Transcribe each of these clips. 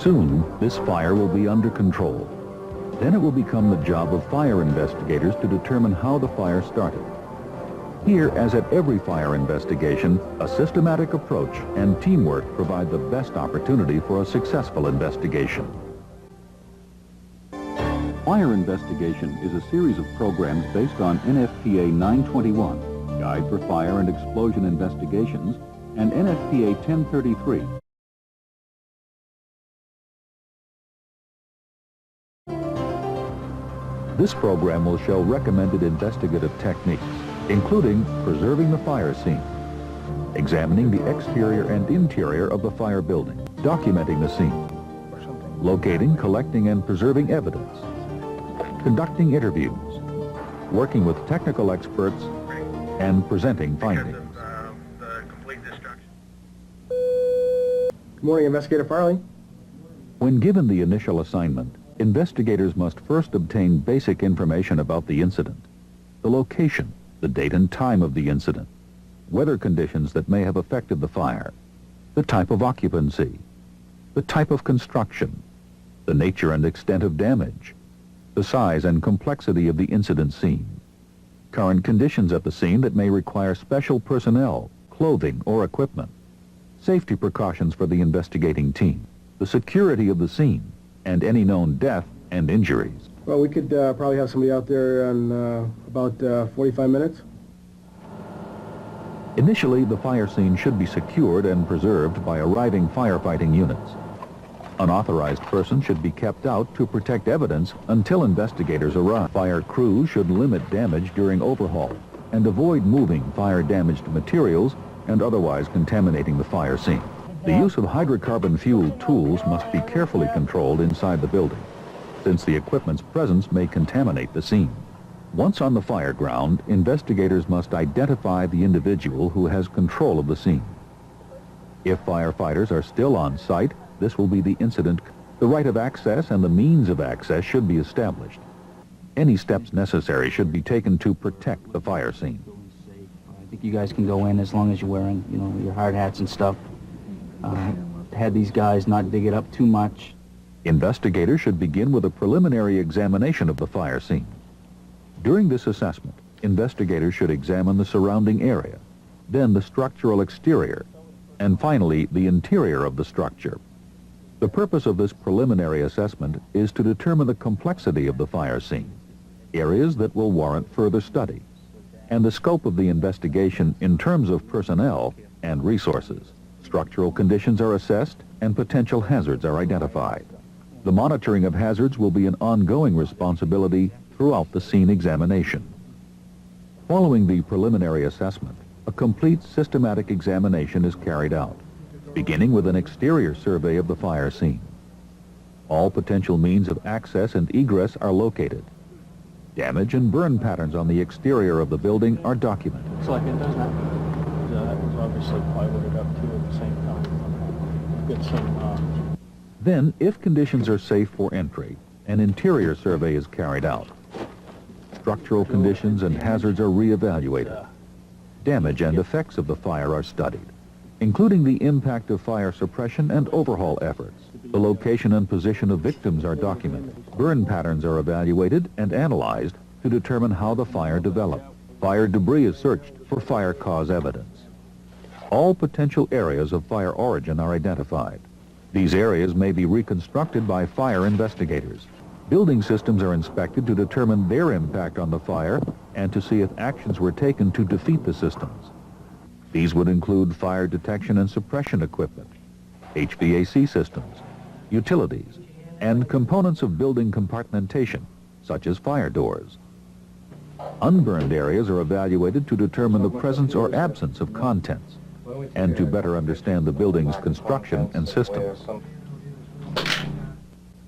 Soon, this fire will be under control. Then it will become the job of fire investigators to determine how the fire started. Here, as at every fire investigation, a systematic approach and teamwork provide the best opportunity for a successful investigation. Fire investigation is a series of programs based on Nfpa 921, Guide for Fire and Explosion Investigations, and Nfpa 1033. This program will show recommended investigative techniques, including preserving the fire scene, examining the exterior and interior of the fire building, documenting the scene, locating, collecting, and preserving evidence, conducting interviews, working with technical experts, and presenting findings. Good morning, Investigator Farley. When given the initial assignment, investigators must first obtain basic information about the incident, the location, the date and time of the incident, weather conditions that may have affected the fire, the type of occupancy, the type of construction, the nature and extent of damage, the size and complexity of the incident scene, current conditions at the scene that may require special personnel, clothing, or equipment, safety precautions for the investigating team, the security of the scene, and any known death and injuries. Well, we could probably have somebody out there in about 45 minutes. Initially, the fire scene should be secured and preserved by arriving firefighting units. Unauthorized persons should be kept out to protect evidence until investigators arrive. Fire crews should limit damage during overhaul and avoid moving fire-damaged materials and otherwise contaminating the fire scene. The use of hydrocarbon-fueled tools must be carefully controlled inside the building, since the equipment's presence may contaminate the scene. Once on the fire ground, investigators must identify the individual who has control of the scene. If firefighters are still on site, this will be the incident. The right of access and the means of access should be established. Any steps necessary should be taken to protect the fire scene. I think you guys can go in as long as you're wearing, your hard hats and stuff. Had these guys not dig it up too much. Investigators should begin with a preliminary examination of the fire scene. During this assessment, investigators should examine the surrounding area, then the structural exterior, and finally the interior of the structure. The purpose of this preliminary assessment is to determine the complexity of the fire scene, areas that will warrant further study, and the scope of the investigation in terms of personnel and resources. Structural conditions are assessed and potential hazards are identified. The monitoring of hazards will be an ongoing responsibility throughout the scene examination. Following the preliminary assessment, a complete systematic examination is carried out, beginning with an exterior survey of the fire scene. All potential means of access and egress are located. Damage and burn patterns on the exterior of the building are documented. Looks like it does that. That was obviously plywooded up too at the same time. Get some. Then, if conditions are safe for entry, an interior survey is carried out. Structural conditions and hazards are reevaluated. Damage and effects of the fire are studied, including the impact of fire suppression and overhaul efforts. The location and position of victims are documented. Burn patterns are evaluated and analyzed to determine how the fire developed. Fire debris is searched for fire cause evidence. All potential areas of fire origin are identified. These areas may be reconstructed by fire investigators. Building systems are inspected to determine their impact on the fire and to see if actions were taken to defeat the systems. These would include fire detection and suppression equipment, HVAC systems, utilities, and components of building compartmentation, such as fire doors. Unburned areas are evaluated to determine the presence or absence of contents and to better understand the building's construction and systems.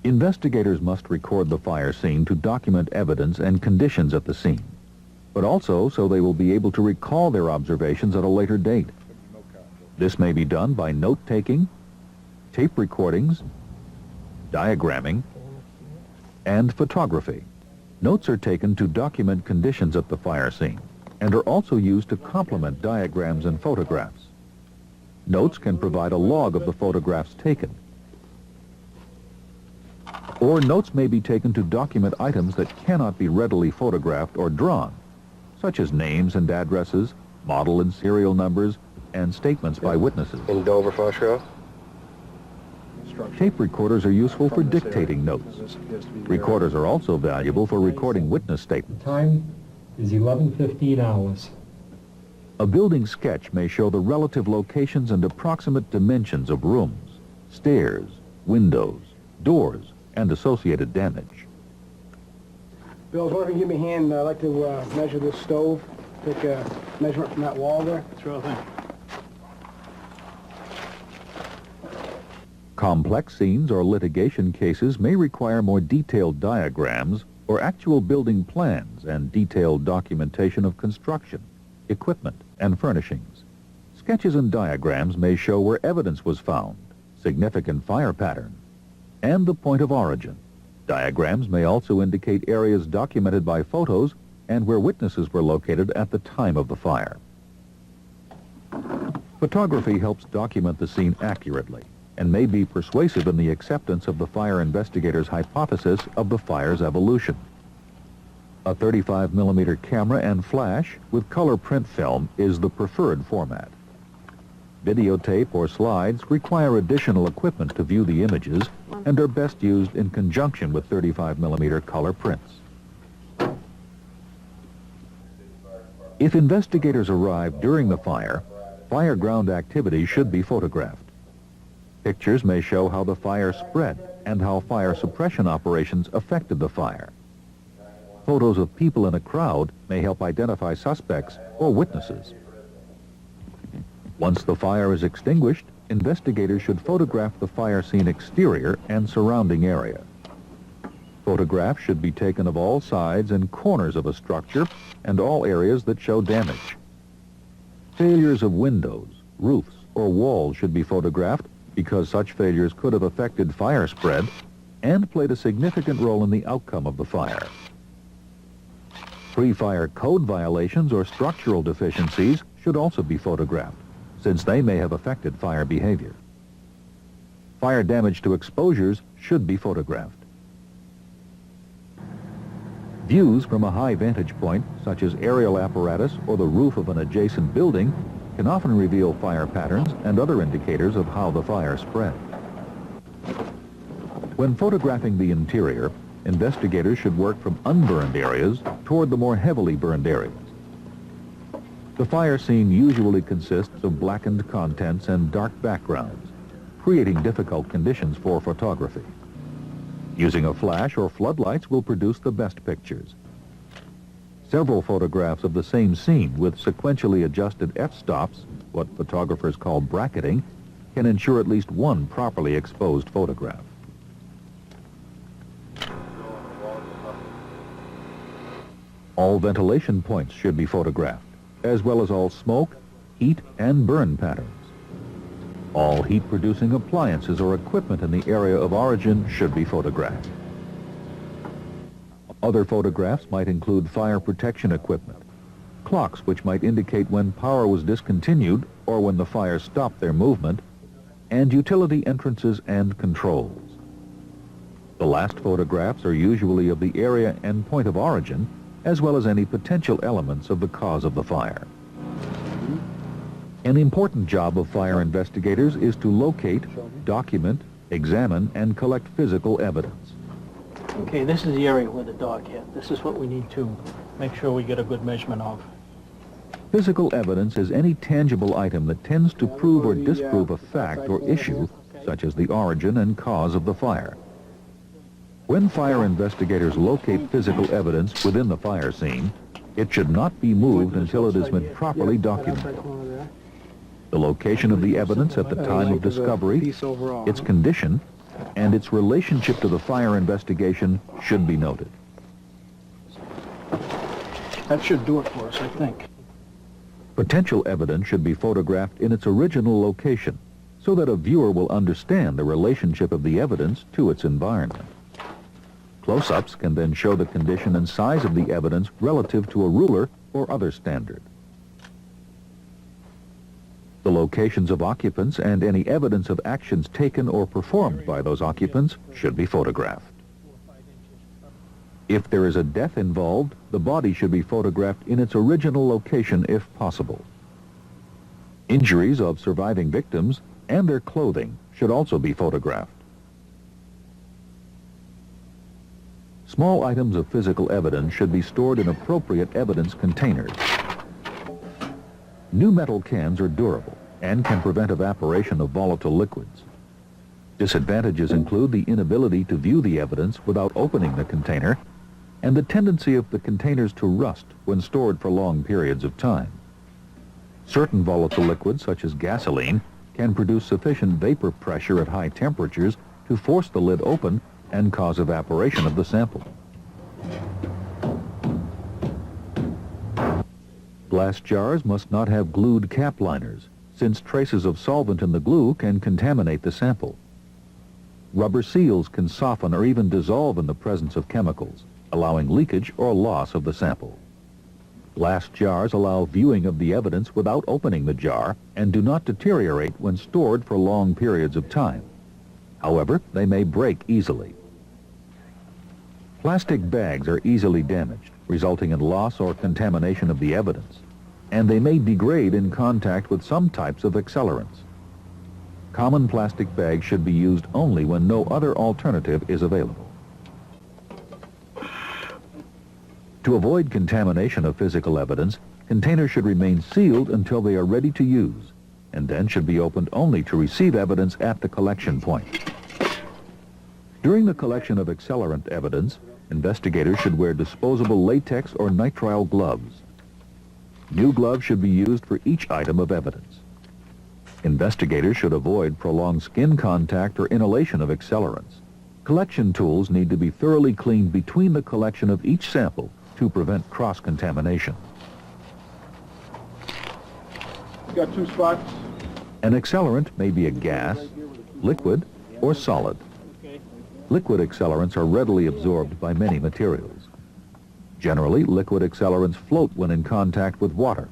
Investigators must record the fire scene to document evidence and conditions at the scene, but also so they will be able to recall their observations at a later date. This may be done by note-taking, tape recordings, diagramming, and photography. Notes are taken to document conditions at the fire scene and are also used to complement diagrams and photographs. Notes can provide a log of the photographs taken. Or notes may be taken to document items that cannot be readily photographed or drawn, such as names and addresses, model and serial numbers, and statements by witnesses. In Dover Flush Row? Tape recorders are useful for dictating notes. Recorders are also valuable for recording witness statements. Time is 11:15 hours. A building sketch may show the relative locations and approximate dimensions of rooms, stairs, windows, doors, and associated damage. Bill, I was wondering if you give me a hand. I'd like to measure this stove. Take a measurement from that wall there. Sure thing. Complex scenes or litigation cases may require more detailed diagrams or actual building plans and detailed documentation of construction, equipment, and furnishings. Sketches and diagrams may show where evidence was found, significant fire patterns, and the point of origin. Diagrams may also indicate areas documented by photos and where witnesses were located at the time of the fire. Photography helps document the scene accurately and may be persuasive in the acceptance of the fire investigator's hypothesis of the fire's evolution. A 35mm camera and flash with color print film is the preferred format. Videotape or slides require additional equipment to view the images and are best used in conjunction with 35mm color prints. If investigators arrive during the fire, fireground activity should be photographed. Pictures may show how the fire spread and how fire suppression operations affected the fire. Photos of people in a crowd may help identify suspects or witnesses. Once the fire is extinguished, investigators should photograph the fire scene exterior and surrounding area. Photographs should be taken of all sides and corners of a structure and all areas that show damage. Failures of windows, roofs, or walls should be photographed because such failures could have affected fire spread and played a significant role in the outcome of the fire. Pre-fire code violations or structural deficiencies should also be photographed, since they may have affected fire behavior. Fire damage to exposures should be photographed. Views from a high vantage point, such as aerial apparatus or the roof of an adjacent building, can often reveal fire patterns and other indicators of how the fire spread. When photographing the interior, investigators should work from unburned areas toward the more heavily burned areas. The fire scene usually consists of blackened contents and dark backgrounds, creating difficult conditions for photography. Using a flash or floodlights will produce the best pictures. Several photographs of the same scene with sequentially adjusted f-stops, what photographers call bracketing, can ensure at least one properly exposed photograph. All ventilation points should be photographed, as well as all smoke, heat, and burn patterns. All heat-producing appliances or equipment in the area of origin should be photographed. Other photographs might include fire protection equipment, clocks which might indicate when power was discontinued or when the fire stopped their movement, and utility entrances and controls. The last photographs are usually of the area and point of origin, as well as any potential elements of the cause of the fire. An important job of fire investigators is to locate, document, examine, and collect physical evidence. Okay, this is the area where the dog hit. This is what we need to make sure we get a good measurement of. Physical evidence is any tangible item that tends to prove or disprove a fact or issue, such as the origin and cause of the fire. When fire investigators locate physical evidence within the fire scene, it should not be moved until it has been properly documented. The location of the evidence at the time of discovery, its condition, and its relationship to the fire investigation should be noted. That should do it for us, I think. Potential evidence should be photographed in its original location so that a viewer will understand the relationship of the evidence to its environment. Close-ups can then show the condition and size of the evidence relative to a ruler or other standard. The locations of occupants and any evidence of actions taken or performed by those occupants should be photographed. If there is a death involved, the body should be photographed in its original location if possible. Injuries of surviving victims and their clothing should also be photographed. Small items of physical evidence should be stored in appropriate evidence containers. New metal cans are durable and can prevent evaporation of volatile liquids. Disadvantages include the inability to view the evidence without opening the container and the tendency of the containers to rust when stored for long periods of time. Certain volatile liquids, such as gasoline, can produce sufficient vapor pressure at high temperatures to force the lid open and cause evaporation of the sample. Glass jars must not have glued cap liners, since traces of solvent in the glue can contaminate the sample. Rubber seals can soften or even dissolve in the presence of chemicals, allowing leakage or loss of the sample. Glass jars allow viewing of the evidence without opening the jar and do not deteriorate when stored for long periods of time. However, they may break easily. Plastic bags are easily damaged, resulting in loss or contamination of the evidence, and they may degrade in contact with some types of accelerants. Common plastic bags should be used only when no other alternative is available. To avoid contamination of physical evidence, containers should remain sealed until they are ready to use, and then should be opened only to receive evidence at the collection point. During the collection of accelerant evidence, investigators should wear disposable latex or nitrile gloves. New gloves should be used for each item of evidence. Investigators should avoid prolonged skin contact or inhalation of accelerants. Collection tools need to be thoroughly cleaned between the collection of each sample to prevent cross-contamination. Got 2 spots. An accelerant may be a gas, liquid, or solid. Liquid accelerants are readily absorbed by many materials. Generally, liquid accelerants float when in contact with water,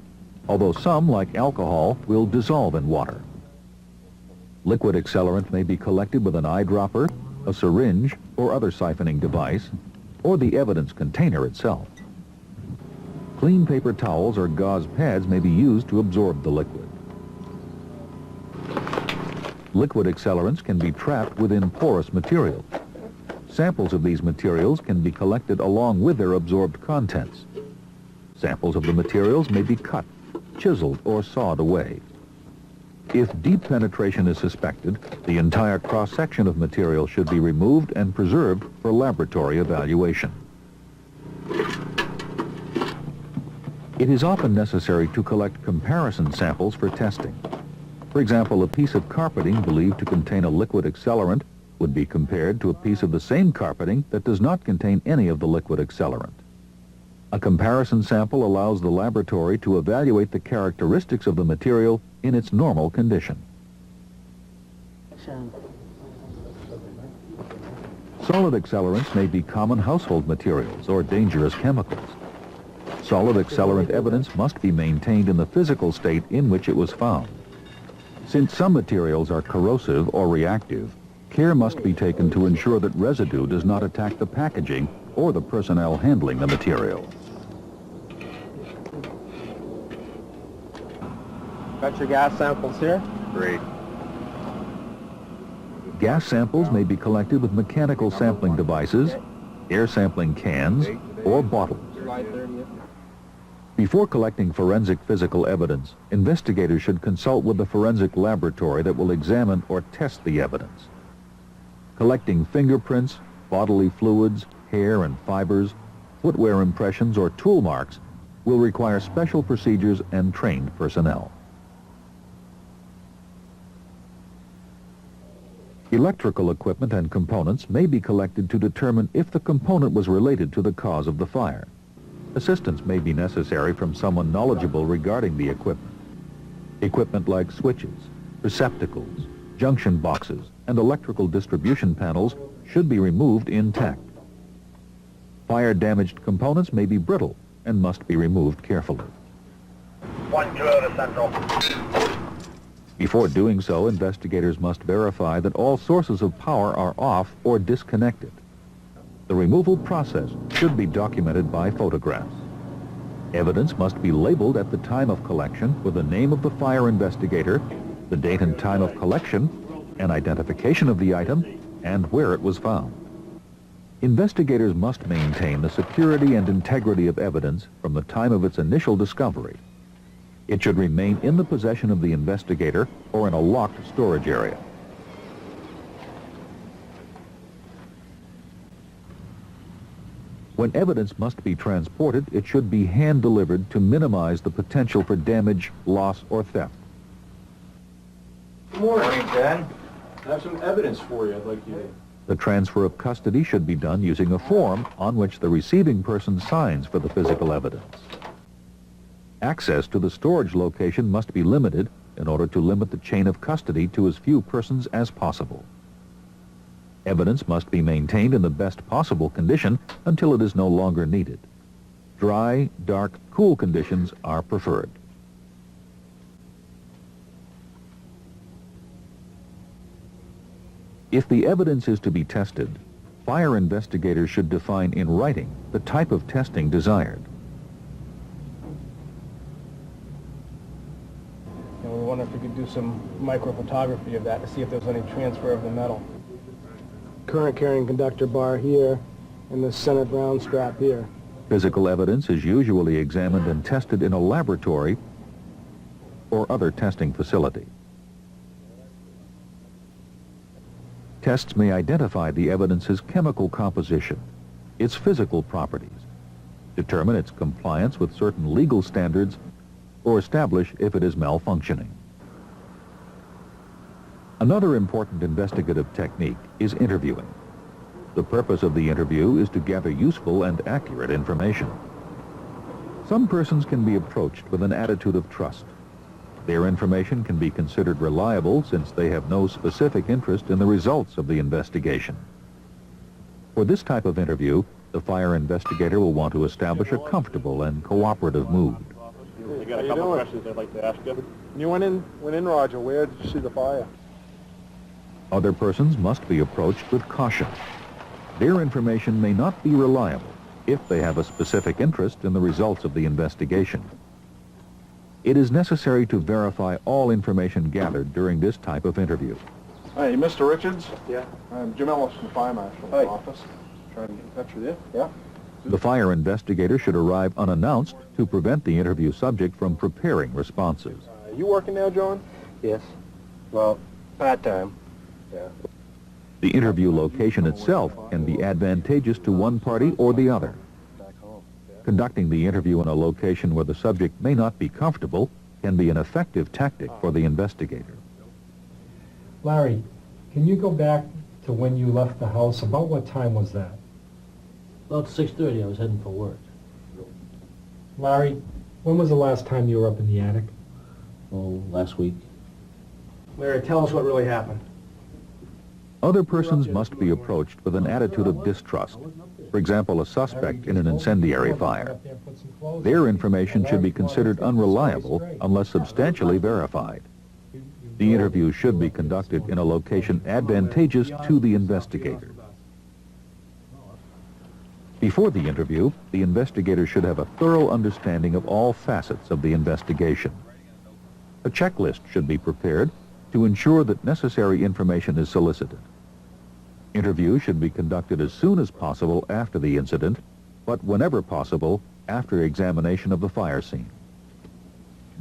although some, like alcohol, will dissolve in water. Liquid accelerant may be collected with an eyedropper, a syringe, or other siphoning device, or the evidence container itself. Clean paper towels or gauze pads may be used to absorb the liquid. Liquid accelerants can be trapped within porous material. Samples of these materials can be collected along with their absorbed contents. Samples of the materials may be cut, chiseled, or sawed away. If deep penetration is suspected, the entire cross-section of material should be removed and preserved for laboratory evaluation. It is often necessary to collect comparison samples for testing. For example, a piece of carpeting believed to contain a liquid accelerant would be compared to a piece of the same carpeting that does not contain any of the liquid accelerant. A comparison sample allows the laboratory to evaluate the characteristics of the material in its normal condition. Solid accelerants may be common household materials or dangerous chemicals. Solid accelerant evidence must be maintained in the physical state in which it was found. Since some materials are corrosive or reactive, care must be taken to ensure that residue does not attack the packaging or the personnel handling the material. Got your gas samples here? Great. Gas samples may be collected with mechanical sampling devices, air sampling cans, or bottles. July 30th. Before collecting forensic physical evidence, investigators should consult with the forensic laboratory that will examine or test the evidence. Collecting fingerprints, bodily fluids, hair and fibers, footwear impressions, or tool marks will require special procedures and trained personnel. Electrical equipment and components may be collected to determine if the component was related to the cause of the fire. Assistance may be necessary from someone knowledgeable regarding the equipment. Equipment like switches, receptacles, junction boxes, and electrical distribution panels should be removed intact. Fire-damaged components may be brittle and must be removed carefully. 1-2 to Central. Before doing so, investigators must verify that all sources of power are off or disconnected. The removal process should be documented by photographs. Evidence must be labeled at the time of collection with the name of the fire investigator, the date and time of collection, an identification of the item, and where it was found. Investigators must maintain the security and integrity of evidence from the time of its initial discovery. It should remain in the possession of the investigator or in a locked storage area. When evidence must be transported, it should be hand-delivered to minimize the potential for damage, loss, or theft. Good morning, Ben. I have some evidence for you I'd like you to... The transfer of custody should be done using a form on which the receiving person signs for the physical evidence. Access to the storage location must be limited in order to limit the chain of custody to as few persons as possible. Evidence must be maintained in the best possible condition until it is no longer needed. Dry, dark, cool conditions are preferred. If the evidence is to be tested, fire investigators should define in writing the type of testing desired. And we wonder if we could do some microphotography of that to see if there's any transfer of the metal. Current carrying conductor bar here, and the center ground strap here. Physical evidence is usually examined and tested in a laboratory or other testing facility. Tests may identify the evidence's chemical composition, its physical properties, determine its compliance with certain legal standards, or establish if it is malfunctioning. Another important investigative technique is interviewing. The purpose of the interview is to gather useful and accurate information. Some persons can be approached with an attitude of trust. Their information can be considered reliable since they have no specific interest in the results of the investigation. For this type of interview, the fire investigator will want to establish a comfortable and cooperative mood. I got a couple questions I'd like to ask you. When you went in, Roger, where did you see the fire? Other persons must be approached with caution. Their information may not be reliable if they have a specific interest in the results of the investigation. It is necessary to verify all information gathered during this type of interview. Hey, Mr. Richards? Yeah? I'm Jim Ellis from the Fire Marshal's office. Trying to get in touch with you. Yeah? The fire investigator should arrive unannounced to prevent the interview subject from preparing responses. You working now, John? Yes. Well, part-time. Yeah. The interview location itself can be advantageous to one party or the other. Conducting the interview in a location where the subject may not be comfortable can be an effective tactic for the investigator. Larry, can you go back to when you left the house? About what time was that? About 6:30, I was heading for work. Larry, when was the last time you were up in the attic? Oh, last week. Larry, tell us what really happened. Other persons must be approached with an attitude of distrust. For example, a suspect in an incendiary fire. Their information should be considered unreliable unless substantially verified. The interview should be conducted in a location advantageous to the investigator. Before the interview, the investigator should have a thorough understanding of all facets of the investigation. A checklist should be prepared to ensure that necessary information is solicited. Interview should be conducted as soon as possible after the incident, but whenever possible, after examination of the fire scene.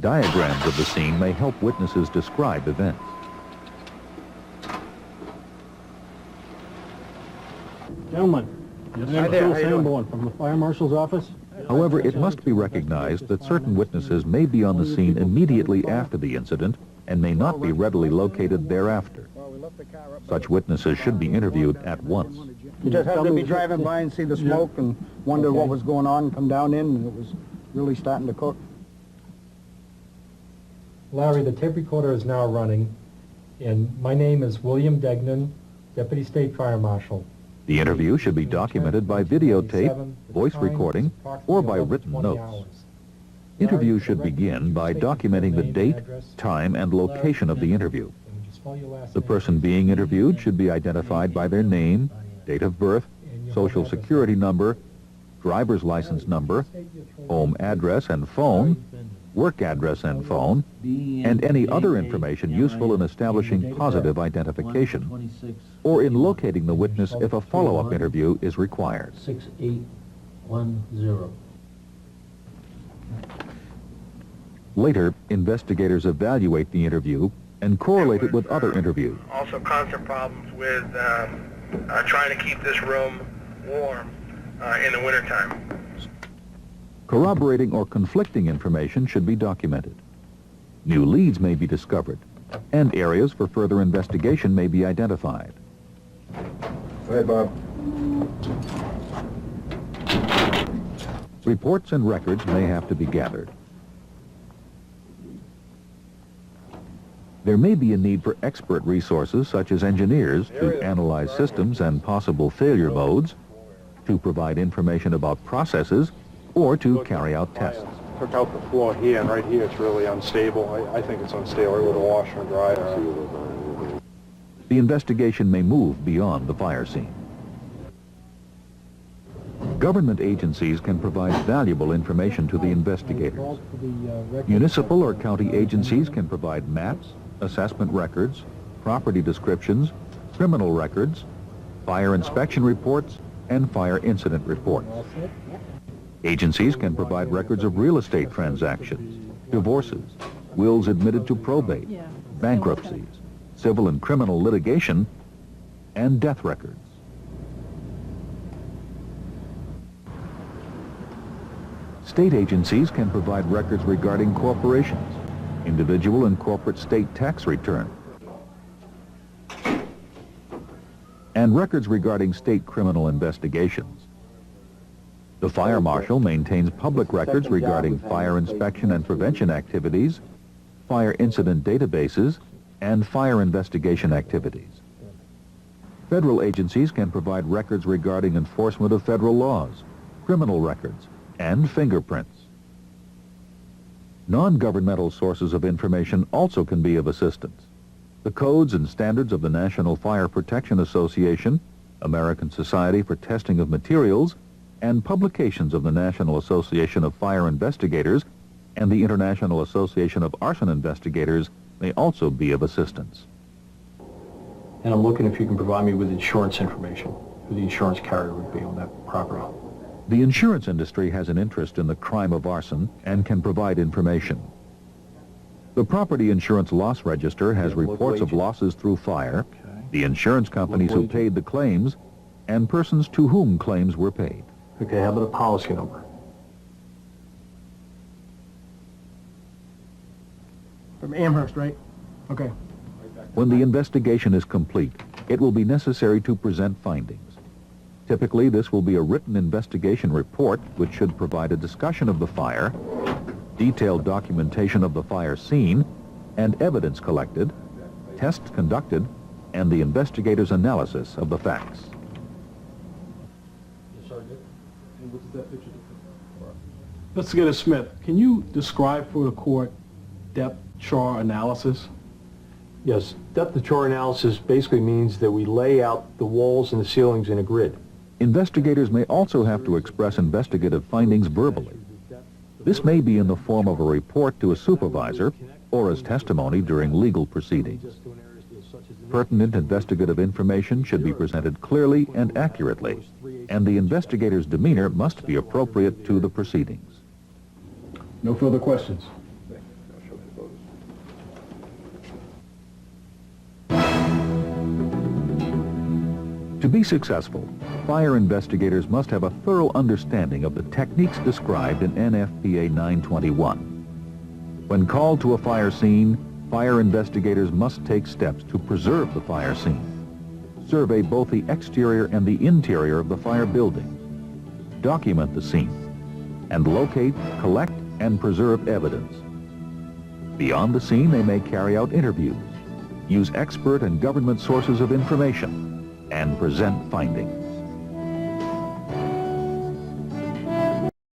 Diagrams of the scene may help witnesses describe events. Gentlemen, your name is Phil Sanborn from the Fire Marshal's office. However, it must be recognized that certain witnesses may be on the scene immediately after the incident and may not be readily located thereafter. Such witnesses should be interviewed at once. You just happened to be driving by and see the smoke and wonder what was going on, come down in, and it was really starting to cook. Larry, the tape recorder is now running, and my name is William Degnan, Deputy State Fire Marshal. The interview should be documented by videotape, voice recording, or by written notes. Interview should begin by documenting the date, time, and location of the interview. The person being interviewed should be identified by their name, date of birth, social security number, driver's license number, home address and phone, work address and phone, and any other information useful in establishing positive identification, or in locating the witness if a follow-up interview is required. 6810. Later, investigators evaluate the interview and correlate it with other interviews. Also constant problems with trying to keep this room warm in the wintertime. Corroborating or conflicting information should be documented. New leads may be discovered, and areas for further investigation may be identified. Hey, Bob. Reports and records may have to be gathered. There may be a need for expert resources such as engineers to analyze systems and possible failure modes, to provide information about processes, or to carry out tests. Took out the floor here, and right here it's really unstable. I think it's unstable right where the washer and dryer are. The investigation may move beyond the fire scene. Government agencies can provide valuable information to the investigators. Municipal or county agencies can provide maps, assessment records, property descriptions, criminal records, fire inspection reports, and fire incident reports. Agencies can provide records of real estate transactions, divorces, wills admitted to probate, bankruptcies, civil and criminal litigation, and death records. State agencies can provide records regarding corporations, individual and corporate state tax returns, and records regarding state criminal investigations. The fire marshal maintains public records regarding fire inspection and prevention activities, fire incident databases, and fire investigation activities. Federal agencies can provide records regarding enforcement of federal laws, criminal records, and fingerprints. Non-governmental sources of information also can be of assistance. The codes and standards of the National Fire Protection Association, American Society for Testing of Materials, and publications of the National Association of Fire Investigators and the International Association of Arson Investigators may also be of assistance. And I'm looking if you can provide me with insurance information, who the insurance carrier would be on that property. The insurance industry has an interest in the crime of arson and can provide information. The Property Insurance Loss Register has reports of losses through fire, the insurance companies who paid the claims, and persons to whom claims were paid. Okay, how about a policy number? From Amherst, right? Okay. When the investigation is complete, it will be necessary to present findings. Typically, this will be a written investigation report which should provide a discussion of the fire, detailed documentation of the fire scene, and evidence collected, tests conducted, and the investigator's analysis of the facts. Investigator Smith, can you describe for the court depth char analysis? Yes, depth of char analysis basically means that we lay out the walls and the ceilings in a grid. Investigators may also have to express investigative findings verbally. This may be in the form of a report to a supervisor or as testimony during legal proceedings. Pertinent investigative information should be presented clearly and accurately, and the investigator's demeanor must be appropriate to the proceedings. No further questions. To be successful, fire investigators must have a thorough understanding of the techniques described in NFPA 921. When called to a fire scene, fire investigators must take steps to preserve the fire scene. Survey both the exterior and the interior of the fire building. Document the scene, and locate, collect, and preserve evidence. Beyond the scene, they may carry out interviews, use expert and government sources of information, and present findings.